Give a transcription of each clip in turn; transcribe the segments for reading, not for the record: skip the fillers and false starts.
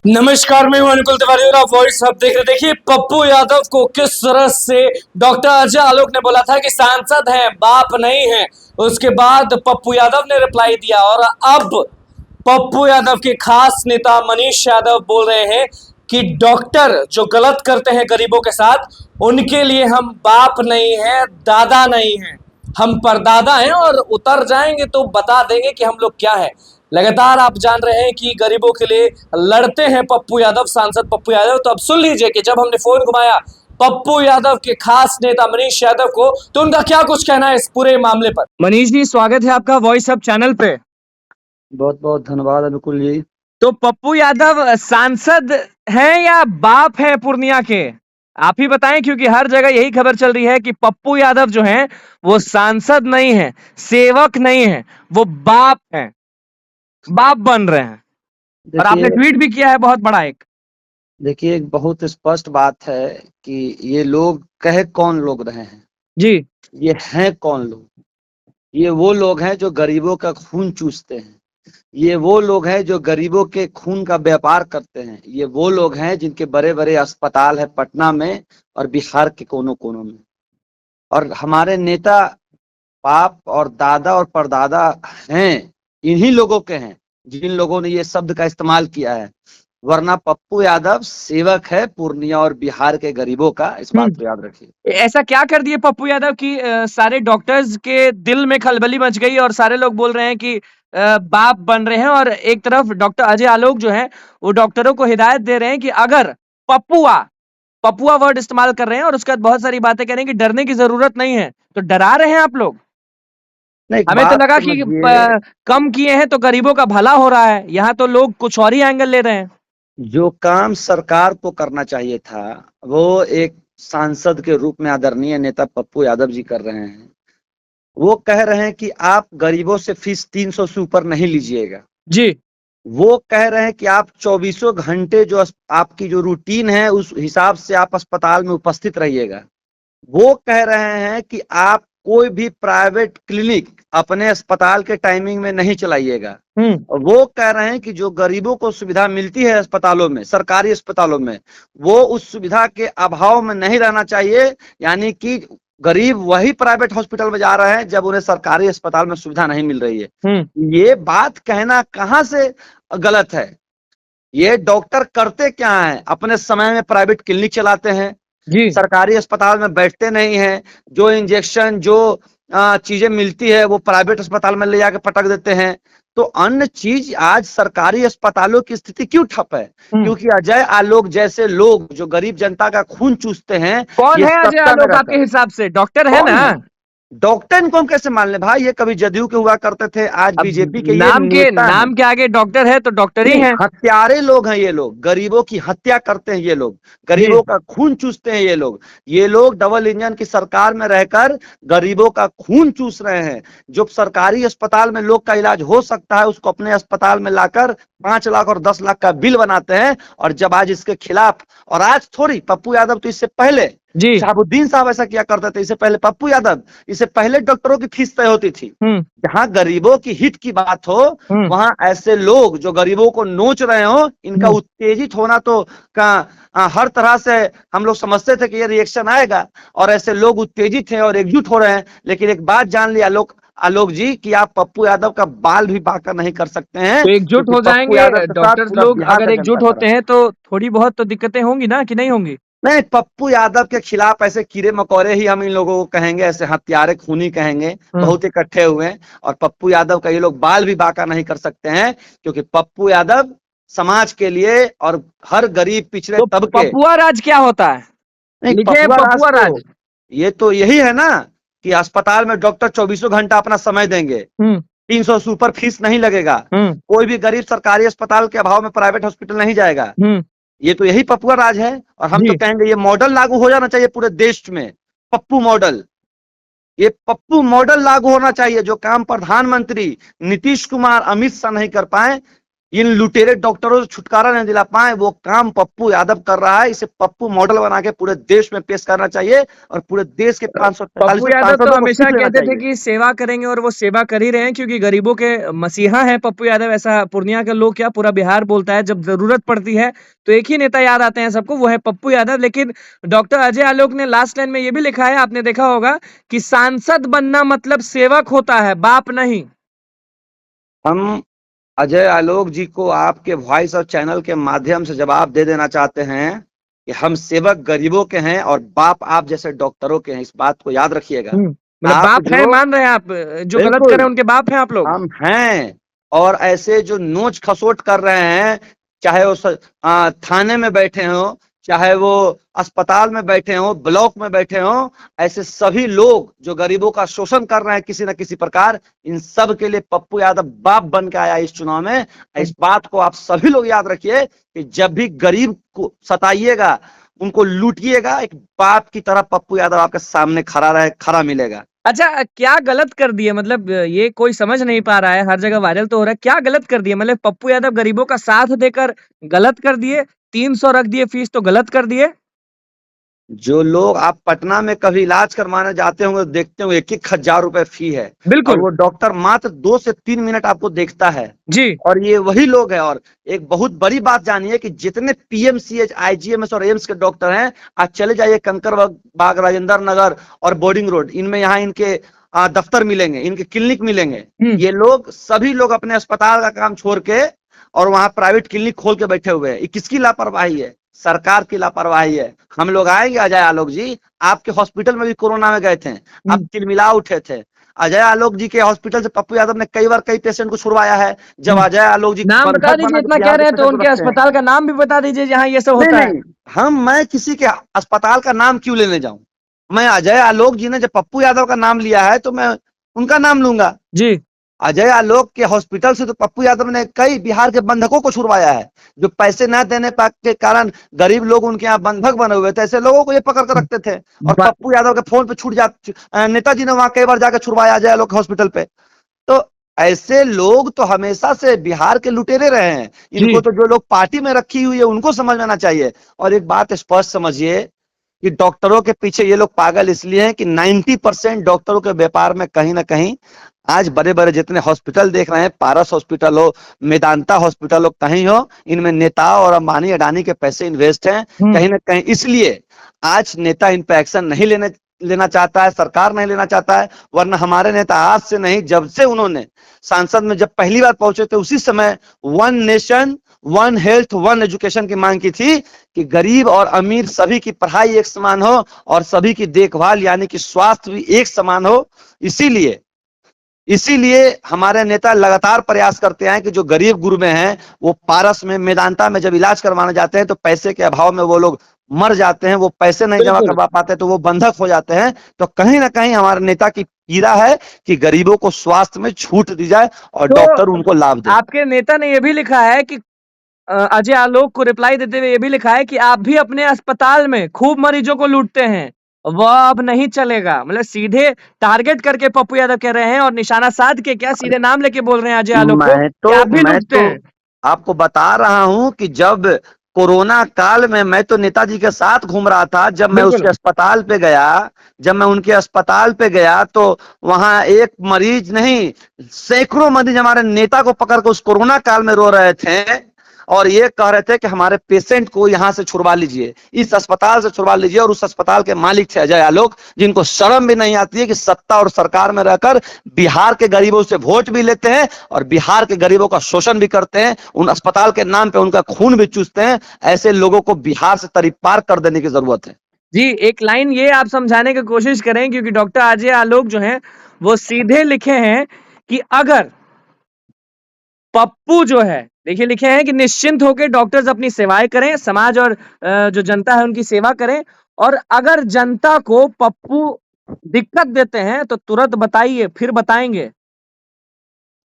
नमस्कार, मैं हूं अनुकुल तिवारी और आप वॉइस हब देख रहे। देखिए, पप्पू यादव को किस तरह से डॉक्टर अजय आलोक ने बोला था कि सांसद हैं, बाप नहीं है। उसके बाद पप्पू यादव ने रिप्लाई दिया और अब पप्पू यादव के खास नेता मनीष यादव बोल रहे हैं कि डॉक्टर जो गलत करते हैं गरीबों के साथ, उनके लिए हम बाप नहीं है, दादा नहीं है, हम परदादा हैं और उतर जाएंगे तो बता देंगे कि हम लोग क्या है। लगातार आप जान रहे हैं कि गरीबों के लिए लड़ते हैं पप्पू यादव, सांसद पप्पू यादव। तो अब सुन लीजिए कि जब हमने फोन घुमाया पप्पू यादव के खास नेता मनीष यादव को, तो उनका क्या कुछ कहना है इस पूरे मामले पर। मनीष जी, स्वागत है आपका वॉइस हब चैनल पे। बहुत बहुत धन्यवाद अनुकुल जी। तो पप्पू यादव सांसद हैं या बाप हैं पूर्णिया के? आप ही बताएं, क्योंकि हर जगह यही खबर चल रही है कि पप्पू यादव जो हैं वो सांसद नहीं है, सेवक नहीं है, वो बाप हैं, बाप बन रहे हैं। और आपने देखिए ट्वीट भी किया है बहुत बड़ा एक। देखिए एक बहुत स्पष्ट बात है कि ये लोग कह कौन लोग रहे हैं, जी। ये हैं कौन लोग। ये वो लोग हैं जो गरीबों का खून चूसते हैं, ये वो लोग हैं जो गरीबों के खून का व्यापार करते हैं, ये वो लोग हैं जिनके बड़े बड़े अस्पताल है पटना में और बिहार के कोनों कोनों में। और हमारे नेता बाप और दादा और परदादा हैं, इन्हीं लोगों के हैं जिन लोगों ने ये शब्द का इस्तेमाल किया है। वरना पप्पू यादव सेवक है पूर्णिया और बिहार के गरीबों का, इस बात को याद रखिए। ऐसा क्या कर दिए पप्पू यादव की सारे डॉक्टर्स के दिल में खलबली मच गई और सारे लोग बोल रहे हैं कि बाप बन रहे हैं, और एक तरफ डॉक्टर अजय आलोक जो है वो डॉक्टरों को हिदायत दे रहे हैं कि अगर पप्पुआ पप्पुआ वर्ड इस्तेमाल कर रहे हैं और उसके बाद बहुत सारी बातें कह रहे हैं कि डरने की जरूरत नहीं है। तो डरा रहे हैं आप लोग। नहीं, एक हमें तो बात लगा कि समझिए, कम किए हैं तो गरीबों का भला हो रहा है, यहाँ तो लोग कुछ और ही एंगल ले रहे हैं। जो काम सरकार को करना चाहिए था वो एक सांसद के रूप में आदरणीय नेता पप्पू यादव जी कर रहे हैं। वो कह रहे हैं कि आप गरीबों से फीस 300 से ऊपर नहीं लीजिएगा। जी। वो कह रहे हैं कि आप चौबीसों घंटे जो आपकी जो रूटीन है उस हिसाब से आप अस्पताल में उपस्थित रहिएगा। वो कह रहे हैं कि आप कोई भी प्राइवेट क्लिनिक अपने अस्पताल के टाइमिंग में नहीं चलाइएगा। और वो कह रहे हैं कि जो गरीबों को सुविधा मिलती है अस्पतालों में, सरकारी अस्पतालों में, वो उस सुविधा के अभाव में नहीं रहना चाहिए। यानी कि गरीब वही प्राइवेट हॉस्पिटल में जा रहे हैं जब उन्हें सरकारी अस्पताल में सुविधा नहीं मिल रही है। ये बात कहना कहाँ से गलत है? ये डॉक्टर करते क्या है? अपने समय में प्राइवेट क्लिनिक चलाते हैं, जी। सरकारी अस्पताल में बैठते नहीं हैं। जो इंजेक्शन जो चीजें मिलती है वो प्राइवेट अस्पताल में ले जाके पटक देते हैं। तो अन्य चीज आज सरकारी अस्पतालों की स्थिति क्यों ठप है? क्योंकि अजय आलोक जैसे लोग जो गरीब जनता का खून चूसते हैं, कौन ये है अजय सत्ता में आलोक आपके रहकर हिसाब से? डॉक्टर है कौन ना? है? डॉक्टर इनको हम कैसे मान ले भाई? ये कभी जदयू के हुआ करते थे, आज अब बीजेपी के ये नेता हैं। नाम के आगे डॉक्टर है तो डॉक्टर ही नहीं, है। हत्यारे लोग हैं ये लोग, गरीबों की हत्या करते हैं ये लोग, जी। गरीबों का खून चूसते हैं ये लोग। ये लोग डबल इंजन की सरकार में रहकर गरीबों का खून चूस रहे हैं। जो सरकारी अस्पताल में लोग का इलाज हो सकता है उसको अपने अस्पताल में लाकर 5 लाख और 10 लाख का बिल बनाते हैं। और जब आज इसके खिलाफ, और आज थोड़ी, पप्पू यादव तो इससे पहले, जी। शहाबुद्दीन साहब ऐसा किया करते थे, इससे पहले पप्पू यादव, इससे पहले डॉक्टरों की फीस तय होती थी। जहां गरीबों की हित की बात हो वहां ऐसे लोग जो गरीबों को नोच रहे हो, इनका उत्तेजित होना तो हर तरह से हम लोग समझते थे कि ये रिएक्शन आएगा और ऐसे लोग उत्तेजित हैं और एकजुट हो रहे हैं। लेकिन एक बात जान लिया आलोक जी कि आप पप्पू यादव का बाल भी बांका नहीं कर सकते हैं, तो एकजुट क्योंकि हो पप्पू जाएंगे यादव के साथ डॉक्टर्स पूरा लोग, बिहार अगर का जनता एकजुट खड़ा होते है। हैं तो थोड़ी बहुत तो दिक्कतें होंगी ना, कि नहीं होंगी? नहीं, पप्पू यादव के खिलाफ ऐसे कीड़े मकोड़े ही हम इन लोगों को कहेंगे, ऐसे हत्यारे खूनी कहेंगे, बहुत इकट्ठे हुए हैं। और पप्पू यादव का ये लोग बाल भी बांका नहीं कर सकते हैं, क्योंकि पप्पू यादव समाज के लिए और हर गरीब पिछड़े तो तबके। पपुआ राज क्या होता है? नहीं, लिखे हैं पपुआ राज पपुआ तो राज। ये तो यही है ना कि अस्पताल में डॉक्टर चौबीसों घंटा अपना समय देंगे, 300 से ऊपर फीस नहीं लगेगा, कोई भी गरीब सरकारी अस्पताल के अभाव में प्राइवेट हॉस्पिटल नहीं जाएगा। ये तो यही पप्पुआ राज है। और हम तो कहेंगे ये मॉडल लागू हो जाना चाहिए पूरे देश में, पप्पू मॉडल। ये पप्पू मॉडल लागू होना चाहिए, जो काम प्रधानमंत्री नीतीश कुमार, अमित शाह नहीं कर पाए, इन लुटेरे डॉक्टरों से छुटकारा नहीं दिला पाए, वो काम पप्पू यादव कर रहा है। इसे पप्पू मॉडल बना के पूरे देश में पेश करना चाहिए और पूरे देश के पप्पू 543 यादव तो सांसदों को हमेशा सीख लेना कहते थे चाहिए। कि सेवा करेंगे और वो सेवा कर ही रहे हैं, क्योंकि गरीबों के मसीहा हैं पप्पू यादव। ऐसा पूर्णिया के लोग क्या पूरा बिहार बोलता है। जब जरूरत पड़ती है तो एक ही नेता याद आते हैं सबको, वो है पप्पू यादव। लेकिन डॉक्टर अजय आलोक ने लास्ट लाइन में ये भी लिखा है, आपने देखा होगा, कि सांसद बनना मतलब सेवक होता है, बाप नहीं। हम अजय आलोक जी को आपके वॉइस और चैनल के माध्यम से जवाब दे देना चाहते हैं कि हम सेवक गरीबों के हैं और बाप आप जैसे डॉक्टरों के हैं, इस बात को याद रखिएगा। मतलब आप बाप है, जो मान रहे हैं आप, जो गलत कर रहे बिल्कुल हैं उनके बाप हैं आप लोग। हम हैं, और ऐसे जो नोच खसोट कर रहे हैं, चाहे वो थाने में बैठे हो, चाहे वो अस्पताल में बैठे हो, ब्लॉक में बैठे हो, ऐसे सभी लोग जो गरीबों का शोषण कर रहे हैं किसी न किसी प्रकार, इन सब के लिए पप्पू यादव बाप बन के आया इस चुनाव में। इस बात को आप सभी लोग याद रखिए कि जब भी गरीब को सताइएगा, उनको लूटिएगा, एक बाप की तरह पप्पू यादव आपके सामने खड़ा मिलेगा। अच्छा, क्या गलत कर दिए? मतलब ये कोई समझ नहीं पा रहा है, हर जगह वायरल तो हो रहा है। क्या गलत कर दिए? मतलब पप्पू यादव गरीबों का साथ देकर गलत कर दिए, 300 रख दिए फीस तो गलत कर दिए? जो लोग आप पटना में कभी इलाज करवाने जाते होंगे, देखते होंगे 1,000 रुपए फी है, और बिल्कुल। वो डॉक्टर मात्र 2 से 3 मिनट आपको देखता है। जी। और ये वही लोग हैं। और एक बहुत बड़ी बात जानिए कि जितने पीएमसीएच, आईजीएमएस और एम्स के डॉक्टर हैं, आज चले जाइए कंकरबाग, राजेंद्र नगर और बोर्डिंग रोड, इनमें यहाँ इनके दफ्तर मिलेंगे, इनके क्लिनिक मिलेंगे। ये लोग सभी लोग अपने अस्पताल का काम छोड़ के और वहां प्राइवेट क्लिनिक खोल के बैठे हुए हैं। ये किसकी लापरवाही है? सरकार की लापरवाही है। हम लोग आएंगे अजय आलोक जी, आपके हॉस्पिटल में भी कोरोना में गए थे, आप तिलमिला उठे थे। अजय आलोक जी के हॉस्पिटल से पप्पू यादव ने कई बार कई पेशेंट को छुड़वाया है, जब अजय आलोक जी नाम बता बंधक दीजिए, बना के इतना कह बिहार रहे के हैं तो पेशेंट को उनके रखते हैं। अस्पताल का नाम भी बता दीजिए जहाँ ये सब नहीं होता है। नहीं, मैं किसी के अस्पताल का नाम क्यों लेने जाऊं? मैं अजय आलोक जी ने जब पप्पू यादव का नाम लिया है तो मैं उनका नाम लूंगा। जी। अजय आलोक के हॉस्पिटल से तो पप्पू यादव ने कई बिहार के बंधकों को छुड़वाया है, जो पैसे न देने के कारण गरीब लोग उनके यहाँ बंधक बने हुए थे, ऐसे लोगों को ये पकड़ कर रखते थे। और बा- पप्पू यादव के फोन पे छूट जा, नेताजी ने वहां कई बार जाकर छुड़वाया अजय आलोक के हॉस्पिटल पे। तो ऐसे लोग तो हमेशा से बिहार के लुटेरे रहे हैं। जी। इनको तो जो लोग पार्टी में रखी हुई है उनको समझ में आना चाहिए। और एक बात स्पष्ट समझिए कि डॉक्टरों के पीछे ये लोग पागल इसलिए हैं कि 90% डॉक्टरों के व्यापार में कहीं ना कहीं आज बड़े बड़े जितने हॉस्पिटल देख रहे हैं, पारस हॉस्पिटल हो, मेदांता हॉस्पिटल हो, कहीं हो, इनमें नेता और अंबानी अडानी के पैसे इन्वेस्ट हैं कहीं ना कहीं। इसलिए आज नेता इन पे एक्शन नहीं लेना चाहता है, सरकार नहीं लेना चाहता है। वरना हमारे नेता आज से नहीं, जब से उन्होंने सांसद में जब पहली बार पहुंचे थे, उसी समय one nation one health one education की मांग की थी कि गरीब और अमीर सभी की पढ़ाई एक समान हो और सभी की देखभाल यानी कि स्वास्थ्य भी एक समान हो। इसीलिए इसीलिए हमारे नेता लगातार प्रयास करते हैं कि जो गरीब गुरबे हैं वो पारस में, मेदांता में जब इलाज करवाने जाते हैं तो पैसे के अभाव में वो लोग मर जाते हैं, वो पैसे नहीं जमा बिल्कुल। करवा पाते तो वो बंधक हो जाते हैं। तो कहीं ना कहीं हमारे नेता की पीड़ा है कि गरीबों को स्वास्थ्य में छूट दी जाए और तो डॉक्टर उनको लाभ दे। आपके नेता ने ये भी लिखा है कि अजय आलोक को रिप्लाई देते हुए ये भी लिखा है कि आप भी अपने अस्पताल में खूब मरीजों को लूटते हैं, वह अब नहीं चलेगा। मतलब सीधे टारगेट करके पप्पू यादव कह रहे हैं और निशाना साध के, क्या सीधे नाम लेके बोल रहे हैं अजय आलोक को कि आप भी मैं लूटते तो हैं। आपको बता रहा हूं कि जब कोरोना काल में मैं तो नेताजी के साथ घूम रहा था, जब मैं बिल्कुल। उसके अस्पताल पे गया, जब मैं उनके अस्पताल पे गया तो वहां एक मरीज नहीं, सैकड़ों मरीज हमारे नेता को पकड़ कर उस कोरोना काल में रो रहे थे और ये कह रहे थे कि हमारे पेशेंट को यहां से छुड़वा लीजिए, इस अस्पताल से छुड़वा लीजिए। और उस अस्पताल के मालिक थे अजय आलोक, जिनको शर्म भी नहीं आती है कि सत्ता और सरकार में रहकर बिहार के गरीबों से वोट भी लेते हैं और बिहार के गरीबों का शोषण भी करते हैं, उन अस्पताल के नाम पे उनका खून भी चूसते हैं। ऐसे लोगों को बिहार से तरी पार कर देने की जरूरत है। जी, एक लाइन ये आप समझाने की कोशिश करें, क्योंकि डॉक्टर अजय आलोक जो हैं वो सीधे लिखे हैं कि अगर पप्पू जो है, देखिए लिखे हैं कि निश्चिंत होकर डॉक्टर्स अपनी सेवाएं करें, समाज और जो जनता है उनकी सेवा करें, और अगर जनता को पप्पू दिक्कत देते हैं तो तुरंत बताइए, फिर बताएंगे।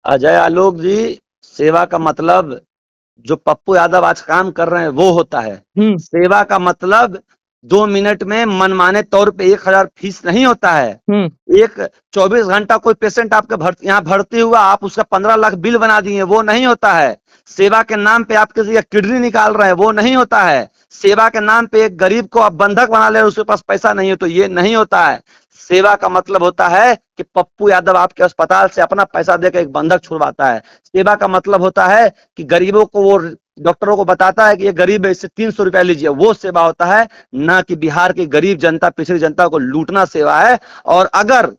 अजय आलोक जी, सेवा का मतलब जो पप्पू यादव आज काम कर रहे हैं वो होता है। सेवा का मतलब 2 मिनट में मनमाने तौर पे 1,000 फीस नहीं होता है। एक 24 घंटा कोई पेशेंट आपके यहाँ भर्ती हुआ, आप उसका 15 लाख बिल बना दिए, वो नहीं होता है। सेवा के नाम पे आपके लिए किडनी निकाल रहे हैं, वो नहीं होता है। सेवा के नाम पे एक गरीब को आप बंधक बना ले, उसके पास पैसा नहीं है, तो ये नहीं होता है। सेवा का मतलब होता है कि पप्पू यादव आपके अस्पताल से अपना पैसा देकर एक बंधक छुड़वाता है। सेवा का मतलब होता है कि गरीबों को वो डॉक्टरों को बताता है कि ये गरीब है, इससे 300 रुपया लीजिए, वो सेवा होता है। ना कि बिहार की गरीब जनता, पिछड़ी जनता को लूटना सेवा है। और अगर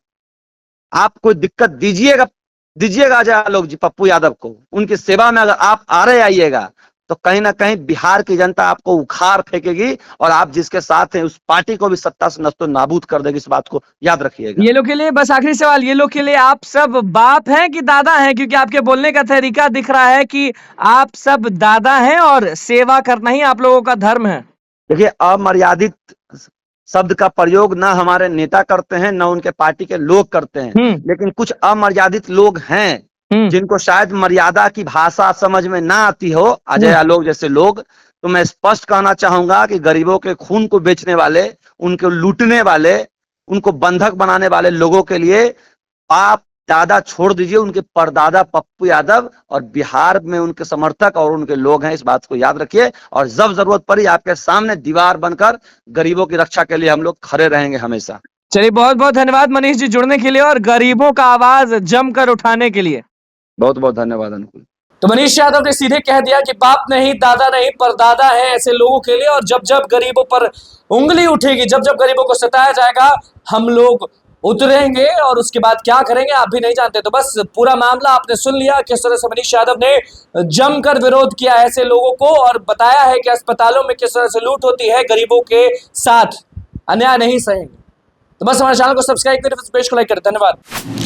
आप कोई दिक्कत दीजिएगा अजय आलोक जी, पप्पू यादव को, उनकी सेवा में अगर आप आ रहे आइएगा, तो कहीं ना कहीं बिहार की जनता आपको उखाड़ फेंकेगी और आप जिसके साथ हैं उस पार्टी को भी सत्ता से नस्तो नाबूद कर देगी। इस बात को याद रखिएगा। ये लोग के लिए बस आखिरी सवाल, ये लोग के लिए आप सब बाप हैं कि दादा हैं? क्योंकि आपके बोलने का तरीका दिख रहा है कि आप सब दादा हैं और सेवा करना ही आप लोगों का धर्म है। देखिए, अमर्यादित शब्द का प्रयोग ना हमारे नेता करते हैं, ना उनके पार्टी के लोग करते हैं, लेकिन कुछ अमर्यादित लोग हैं जिनको शायद मर्यादा की भाषा समझ में ना आती हो, अजय आलोक जैसे लोग। तो मैं स्पष्ट कहना चाहूंगा कि गरीबों के खून को बेचने वाले, उनको लूटने वाले, उनको बंधक बनाने वाले लोगों के लिए आप दादा छोड़ दीजिए, उनके परदादा पप्पू यादव और बिहार में उनके समर्थक और उनके लोग हैं। इस बात को याद रखिए, और जब जरूरत पड़ी आपके सामने दीवार बनकर गरीबों की रक्षा के लिए हम लोग खड़े रहेंगे हमेशा। चलिए, बहुत बहुत धन्यवाद मनीष जी जुड़ने के लिए और गरीबों का आवाज जमकर उठाने के लिए। बहुत बहुत धन्यवाद अनुकूल। तो मनीष यादव ने सीधे कह दिया कि बाप नहीं, दादा नहीं, परदादा है ऐसे लोगों के लिए, और जब जब गरीबों पर उंगली उठेगी, जब जब गरीबों को सताया जाएगा, हम लोग उतरेंगे और उसके बाद क्या करेंगे आप भी नहीं जानते। तो बस पूरा मामला आपने सुन लिया, किस तरह से मनीष यादव ने जमकर विरोध किया ऐसे लोगों को और बताया है कि अस्पतालों में किस तरह से लूट होती है, गरीबों के साथ अन्याय नहीं सहेंगे। तो बस हमारे चैनल को सब्सक्राइब करें, पेज को लाइक करें। धन्यवाद।